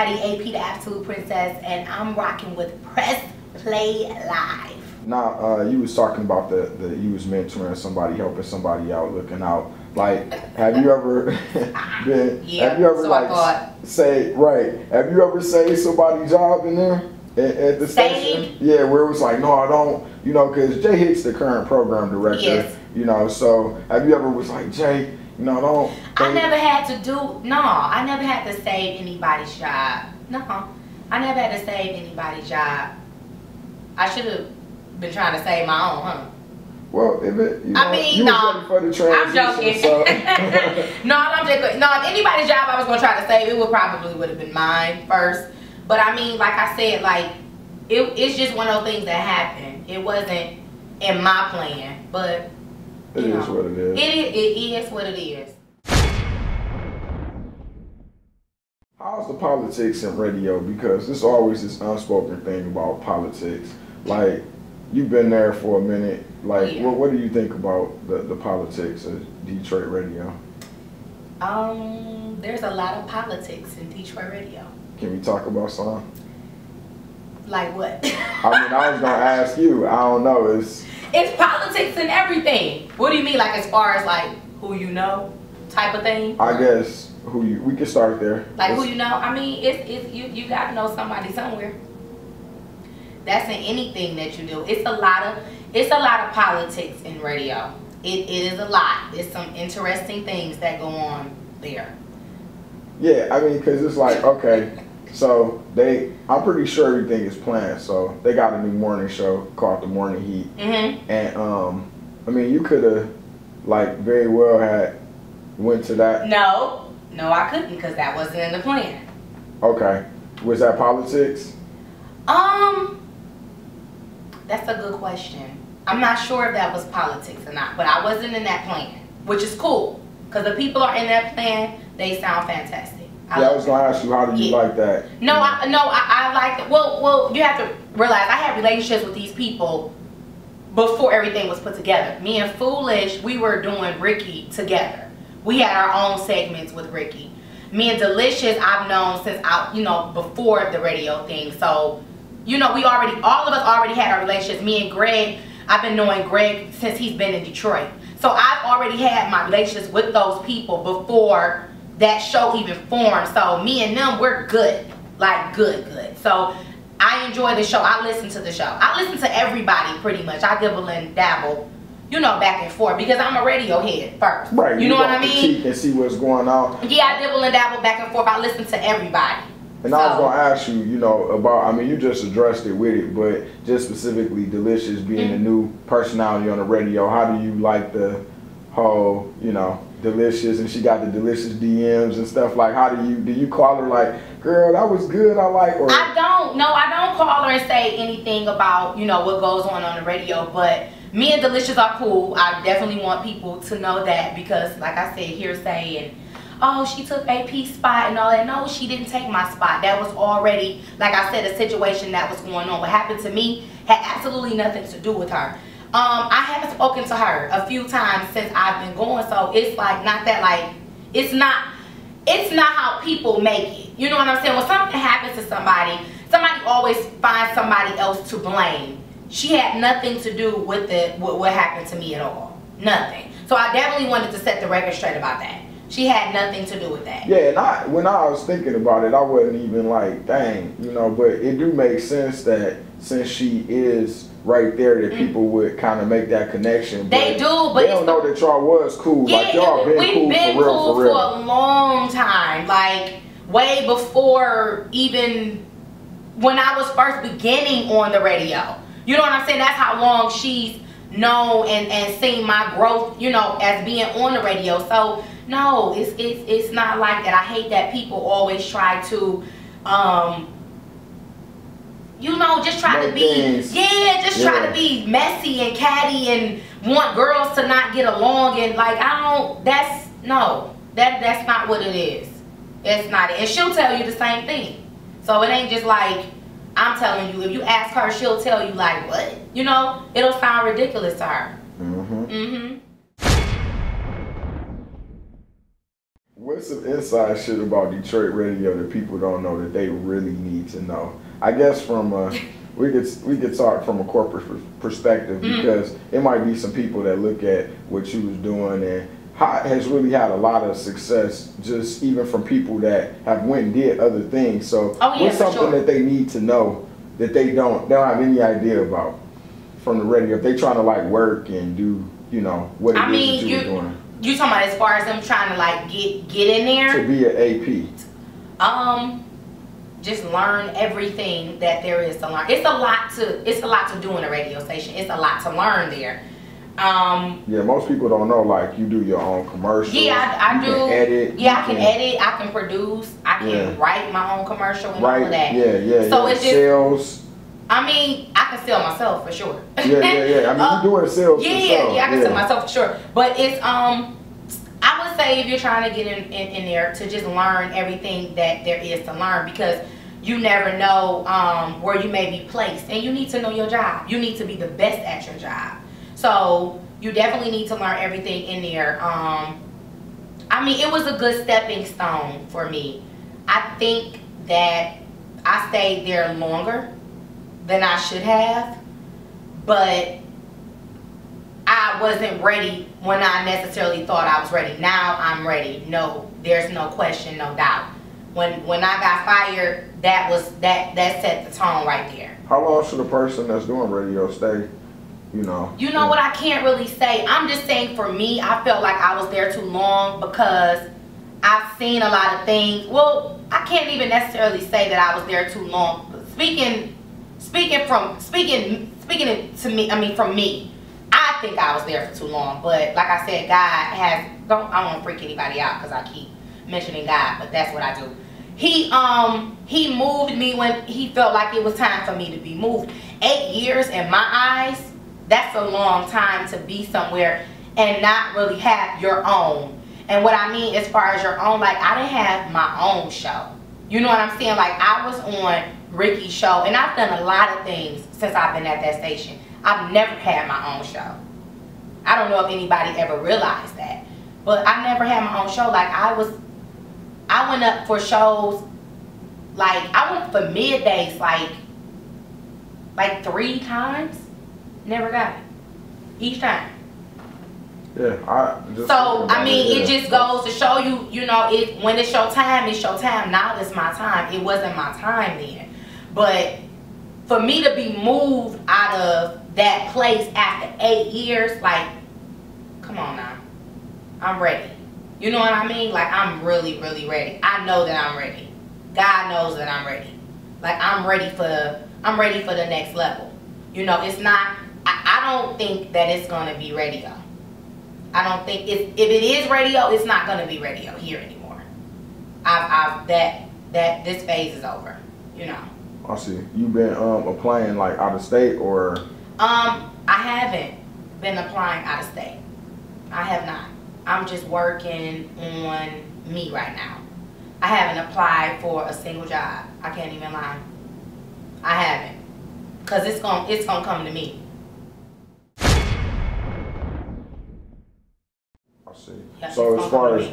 everybody, AP the Absolute Princess, and I'm rocking with Press Play Live. Now, you was talking about the you was mentoring somebody, helping somebody out, looking out. Like, have you ever been? Yeah, have you ever so Have you ever saved somebody's job in there at the station? Yeah, where it was like, no, I don't. You know, because Jay Hicks, the current program director. Yes. You know, so have you ever was like, Jay? You know, don't. I never had to do. No, I never had to save anybody's job. No, I never had to save anybody's job. I should have been trying to save my own, huh? Well, if it, you know, I mean, you no, was ready for the transition, I'm joking. So. No, I'm just no. If anybody's job I was gonna try to save, it would have been mine first. But I mean, like I said, like it's just one of those things that happened. It wasn't in my plan, but It is what it is. It is what it is. How's the politics in radio? Because there's always this unspoken thing about politics. Like, you've been there for a minute. Like, yeah. what do you think about the politics of Detroit radio? There's a lot of politics in Detroit radio. Can we talk about some? Like what? I mean, I was gonna ask you. I don't know. It's politics and everything. What do you mean, like as far as like who you know, type of thing? I guess we can start there. Like who you know? I mean, it's you got to know somebody somewhere. That's in anything that you do. It's a lot of politics in radio. It is a lot. It's some interesting things that go on there. Yeah, I mean, because it's like, okay, so I'm pretty sure everything is planned. So they got a new morning show called The Morning Heat. Mm-hmm. And, I mean, you could have, like, very well had went to that. No, I couldn't because that wasn't in the plan. Okay. Was that politics? That's a good question. I'm not sure if that was politics or not, but I wasn't in that plan, which is cool because the people are in that plan. They sound fantastic. I was gonna ask you, how do you like that? No, I like it. Well, you have to realize I had relationships with these people before everything was put together. Me and Foolish, we were doing Ricky together. We had our own segments with Ricky. Me and Delicious, I've known since before the radio thing. So, all of us already had our relationships. Me and Greg, I've been knowing Greg since he's been in Detroit. So I've already had my relationships with those people before that show even formed. So me and them, we're good. Like good. So I enjoy the show. I listen to the show. I listen to everybody pretty much. I dibble and dabble, back and forth because I'm a radio head first. Right. You know what I mean? Critique and see what's going on. Yeah, I dibble and dabble back and forth. I listen to everybody. And I was going to ask you, about, I mean, you just addressed it with it, but just specifically Delicious being a new personality on the radio, how do you like the whole, Delicious, and she got the Delicious DMs and stuff, like, how do you call her like, girl, that was good, I like, or? I don't call her and say anything about, what goes on the radio, but me and Delicious are cool. I definitely want people to know that because, like I said, hearsay and, oh, she took AP's spot and all that. No, she didn't take my spot. That was already, like I said, a situation that was going on. What happened to me had absolutely nothing to do with her. I haven't spoken to her a few times since I've been going, so it's like not that like it's not how people make it. You know what I'm saying? When something happens to somebody always finds somebody else to blame. She had nothing to do with what happened to me at all. Nothing. So I definitely wanted to set the record straight about that. She had nothing to do with that. Yeah, and when I was thinking about it, I wasn't even like, dang, but it do make sense that since she is right there, that people would kind of make that connection. They do, but they don't know that y'all was cool. Yeah, like y'all been cool for real. For a long time, like way before even when I was first beginning on the radio. You know what I'm saying? That's how long she's known and seen my growth, as being on the radio. So no, it's not like that. I hate that people always try to just try to be try to be messy and catty and want girls to not get along and like that's not what it is. It's not it. And she'll tell you the same thing. So it ain't just like I'm telling you. If you ask her, she'll tell you like what? It'll sound ridiculous to her. What's some inside shit about Detroit radio that people don't know that they really need to know? I guess from we could talk from a corporate perspective, because it might be some people that look at what you was doing and has really had a lot of success, just even from people that have went and did other things. So what's something that they need to know that they don't have any idea about from the radio if they trying to like work and do, you know, what it is that you were doing? You talking about as far as them trying to like get in there? To be an AP. Just learn everything that there is to learn. It's a lot to do in a radio station. It's a lot to learn there. Yeah, most people don't know, like, you do your own commercials. Yeah, I do. Can edit. Yeah, I can edit. I can produce. I can write my own commercial and all of that. Yeah. So it's just sales. I mean, I can sell myself for sure. Yeah. I mean, you're doing sales. Yeah, I can sell myself for sure. But it's I would say if you're trying to get in there, to just learn everything that there is to learn, because you never know where you may be placed, and you need to know your job. You need to be the best at your job. So you definitely need to learn everything in there. I mean, it was a good stepping stone for me. I think that I stayed there longer than I should have, but I wasn't ready when I necessarily thought I was ready. Now I'm ready. No, there's no question, no doubt. When I got fired, that set the tone right there. How long should a person that's doing radio stay? You know what, I can't really say. I'm just saying, for me, I felt like I was there too long because I've seen a lot of things. Well, I can't even necessarily say that I was there too long. Speaking to me, I mean, from me, I think I was there for too long. But like I said, God has, I don't want to freak anybody out because I keep mentioning God, but that's what I do. He moved me when he felt like it was time for me to be moved. 8 years in my eyes, that's a long time to be somewhere and not really have your own. And what I mean as far as your own, like, I didn't have my own show. You know what I'm saying? Like, I was on Ricky's show, and I've done a lot of things since I've been at that station. I've never had my own show. I don't know if anybody ever realized that, but I never had my own show. Like, I went up for shows, like, I went for middays like 3 times. Never got it. Each time. Yeah, I mean, it just goes to show you, you know, when it's your time, it's your time. Now it's my time. It wasn't my time then. But for me to be moved out of that place after 8 years, like, come on now. I'm ready. You know what I mean? Like, I'm really, really ready. I know that I'm ready. God knows that I'm ready. Like, I'm ready for the next level. You know, it's not, I don't think that it's going to be radio. I don't think, if it is radio, it's not going to be radio here anymore. This phase is over, you know. I see. You been applying like out of state or? I haven't been applying out of state. I have not. I'm just working on me right now. I haven't applied for a single job. I can't even lie. I haven't. Cause it's gonna come to me. I see. Yeah, so as far as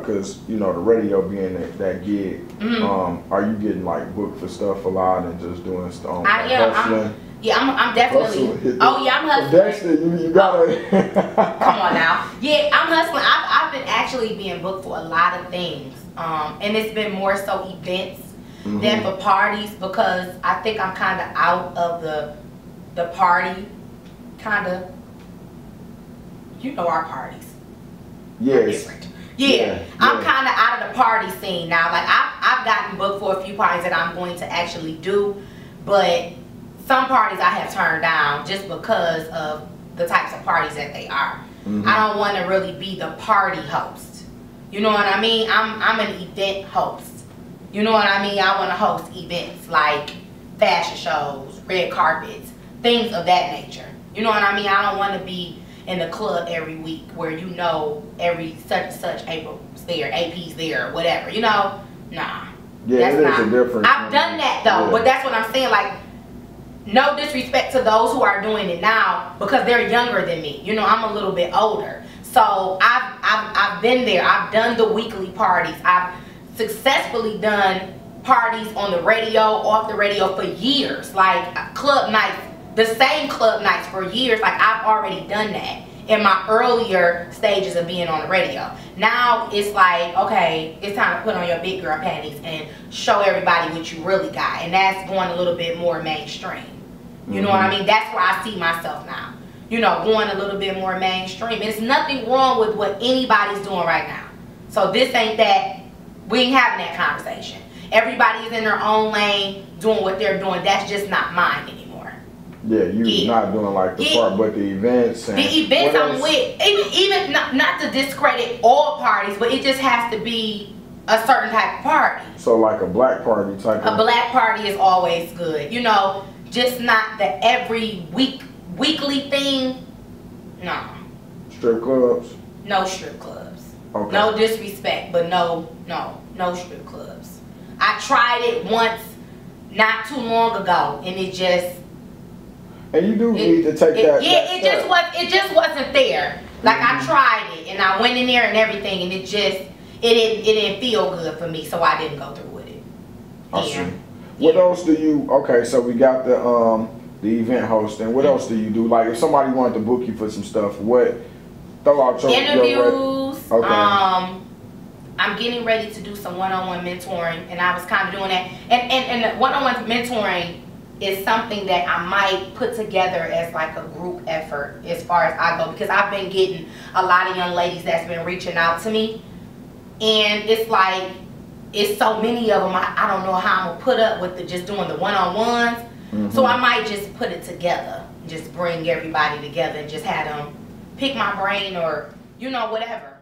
cause you know the radio being that gig, are you getting like booked for stuff a lot and just doing stuff? Hustling? I'm definitely. Oh yeah, I'm hustling. Dexter, you gotta. Come on now. Yeah, I'm hustling. I've been actually being booked for a lot of things, and it's been more so events than for parties, because I think I'm kind of out of the party, kind of. You know our parties. Yes. Yeah. I'm kind of out of the party scene now. Like, I've gotten booked for a few parties that I'm going to actually do, but some parties I have turned down just because of the types of parties that they are. I don't want to really be the party host. You know what I mean? I'm an event host. You know what I mean? I want to host events like fashion shows, red carpets, things of that nature. You know what I mean? I don't want to be in the club every week where you know every such and such April's there, AP's there, or whatever. You know? Nah. Yeah, it is a difference. I've done that though, but that's what I'm saying. Like, no disrespect to those who are doing it now, because they're younger than me. You know, I'm a little bit older. So So I've been there. I've done the weekly parties. I've successfully done parties on the radio, off the radio for years, like club nights, the same club nights for years. Like I've already done that in my earlier stages of being on the radio. Now it's like, okay, it's time to put on your big girl panties and show everybody what you really got. And that's going a little bit more mainstream. You know what I mean? That's where I see myself now. You know, going a little bit more mainstream. There's nothing wrong with what anybody's doing right now. So this ain't that, we ain't having that conversation. Everybody's in their own lane doing what they're doing. That's just not mine anymore. Yeah, you're not doing like the part, but the events. And the events I'm with, even not to discredit all parties, but it just has to be a certain type of party. So like a black party type of. A black party is always good. You know, just not the every weekly thing. No. Strip clubs? No strip clubs. Okay. No disrespect, but no strip clubs. I tried it once not too long ago, and it just. And you do need to take that. Yeah, it just wasn't there. Like I tried it, and I went in there and everything, and it didn't feel good for me, so I didn't go through with it. I see. What else do you? Okay, so we got the event hosting. What else do you do? Like if somebody wanted to book you for some stuff, what? Throw out your interviews. Okay. I'm getting ready to do some one-on-one mentoring, and I was kind of doing that. And one-on-one mentoring is something that I might put together as like a group effort as far as I go, because I've been getting a lot of young ladies that's been reaching out to me, and it's like it's so many of them. I don't know how I'm gonna put up with just doing the one-on-ones. So I might just put it together, just bring everybody together and just have them pick my brain or, you know, whatever.